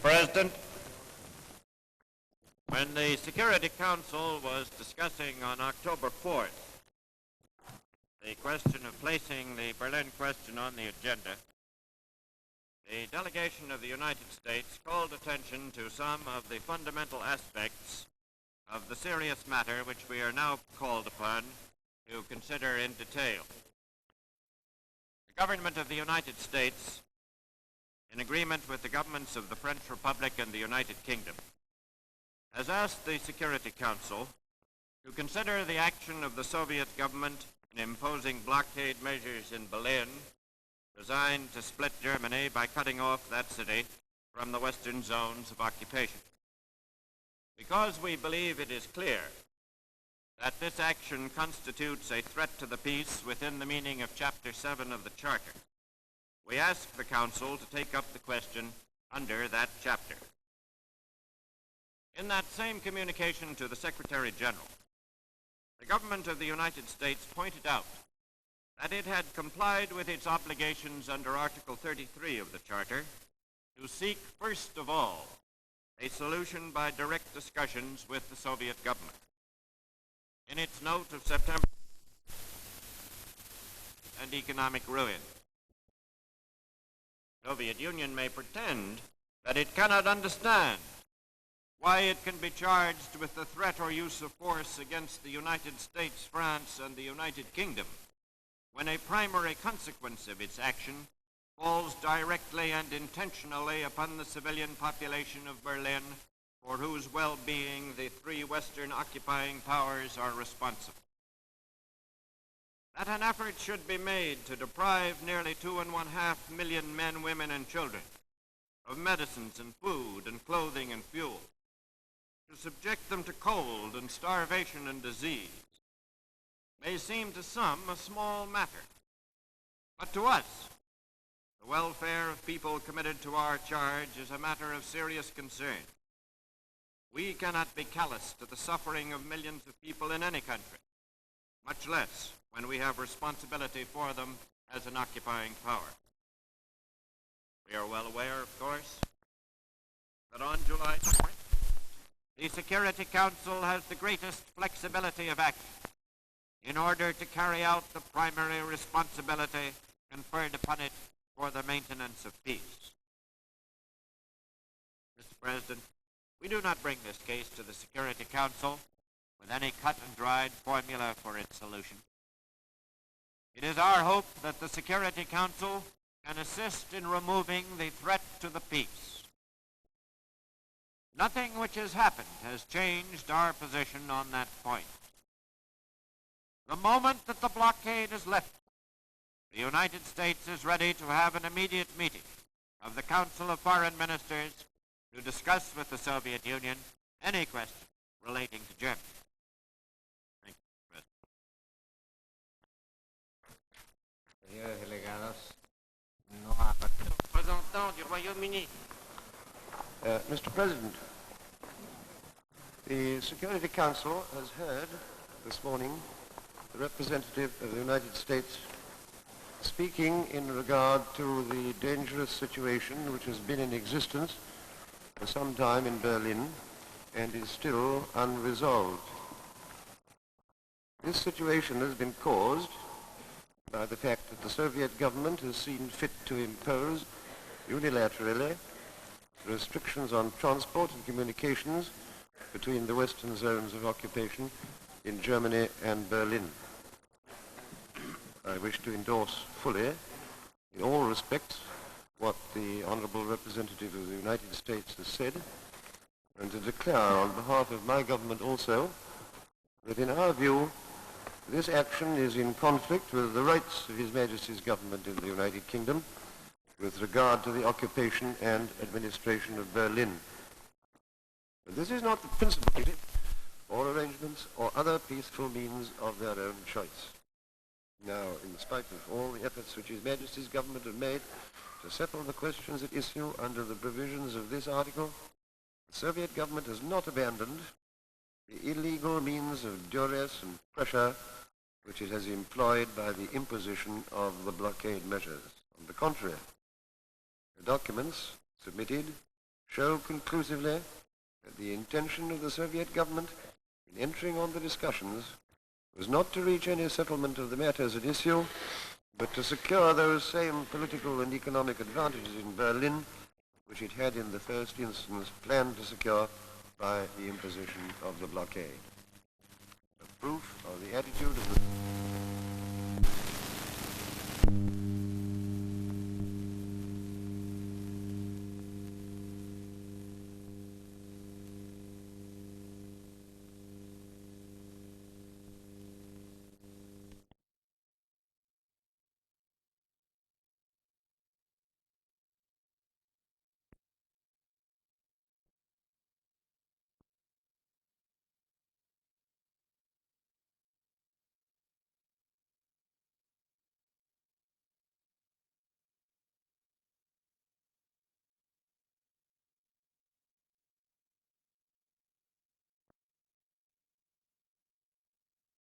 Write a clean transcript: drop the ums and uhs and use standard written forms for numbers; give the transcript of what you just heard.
President, when the Security Council was discussing on October 4th the question of placing the Berlin question on the agenda, the delegation of the United States called attention to some of the fundamental aspects of the serious matter which we are now called upon to consider in detail. The government of the United States, in agreement with the governments of the French Republic and the United Kingdom, has asked the Security Council to consider the action of the Soviet government in imposing blockade measures in Berlin designed to split Germany by cutting off that city from the western zones of occupation. Because we believe it is clear that this action constitutes a threat to the peace within the meaning of Chapter 7 of the Charter, we ask the Council to take up the question under that chapter. In that same communication to the Secretary General, the government of the United States pointed out that it had complied with its obligations under Article 33 of the Charter to seek, first of all, a solution by direct discussions with the Soviet government. In its note of September and economic ruin, the Soviet Union may pretend that it cannot understand why it can be charged with the threat or use of force against the United States, France, and the United Kingdom, when a primary consequence of its action falls directly and intentionally upon the civilian population of Berlin, for whose well-being the three Western occupying powers are responsible. That an effort should be made to deprive nearly 2.5 million men, women, and children of medicines and food and clothing and fuel, to subject them to cold and starvation and disease, may seem to some a small matter. But to us, the welfare of people committed to our charge is a matter of serious concern. We cannot be callous to the suffering of millions of people in any country, much less when we have responsibility for them as an occupying power. We are well aware, of course, that on July 4th, the Security Council has the greatest flexibility of action in order to carry out the primary responsibility conferred upon it for the maintenance of peace. Mr. President, we do not bring this case to the Security Council with any cut-and-dried formula for its solution. It is our hope that the Security Council can assist in removing the threat to the peace. Nothing which has happened has changed our position on that point. The moment that the blockade is lifted, the United States is ready to have an immediate meeting of the Council of Foreign Ministers to discuss with the Soviet Union any question relating to Germany. Thank you, Señores delegados, no ha representant du Royaume-Uni. Mr. President, the Security Council has heard this morning the representative of the United States speaking in regard to the dangerous situation which has been in existence for some time in Berlin and is still unresolved. This situation has been caused by the fact that the Soviet government has seen fit to impose unilaterally restrictions on transport and communications between the western zones of occupation in Germany and Berlin. I wish to endorse fully, in all respects, what the Honourable Representative of the United States has said, and to declare on behalf of my government also that in our view this action is in conflict with the rights of His Majesty's government in the United Kingdom with regard to the occupation and administration of Berlin. But this is not the principal or arrangements or other peaceful means of their own choice. Now, in spite of all the efforts which His Majesty's government have made to settle the questions at issue under the provisions of this article, the Soviet government has not abandoned the illegal means of duress and pressure which it has employed by the imposition of the blockade measures. On the contrary, the documents submitted show conclusively that the intention of the Soviet government in entering on the discussions was not to reach any settlement of the matters at issue, but to secure those same political and economic advantages in Berlin which it had in the first instance planned to secure by the imposition of the blockade. A proof of the attitude of the